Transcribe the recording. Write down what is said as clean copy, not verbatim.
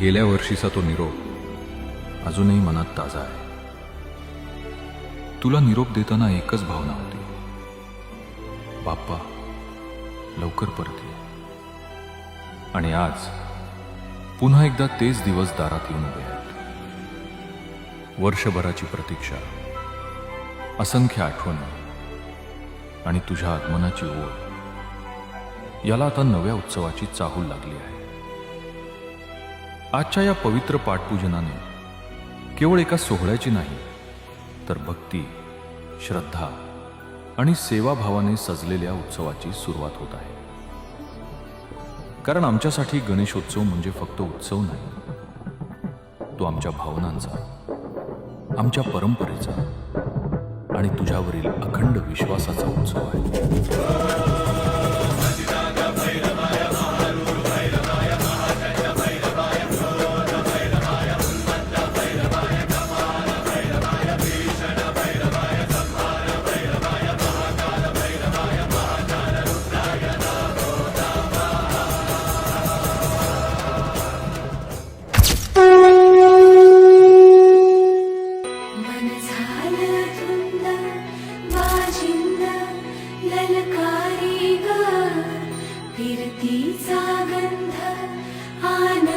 गेल्या वर्षीचा तो निरोप अजूनही मनात ताजा आहे. तुला निरोप देताना एकच भावना होती, बाप्पा लवकर परत ये. आणि आज पुन्हा एकदा तेच दिवस दारात येऊन उभे आहेत. वर्षभराची प्रतीक्षा, असंख्य आठवणी आणि तुझ्या आगमनाची ओढ याला आता नव्या उत्सवाची चाहूल लागली आहे. आजच्या या पवित्र पाठपूजनाने केवळ एका सोहळ्याची नाही, तर भक्ती, श्रद्धा आणि सेवाभावाने सजलेल्या उत्सवाची सुरुवात होत आहे. कारण आमच्यासाठी गणेशोत्सव म्हणजे फक्त उत्सव नाही, तो आमच्या भावनांचा, आमच्या परंपरेचा आणि तुझ्यावरील अखंड विश्वासाचा उत्सव आहे. मन झालं धुंद वाजिंद ललकारी ग फिरतीचा गंध आनंद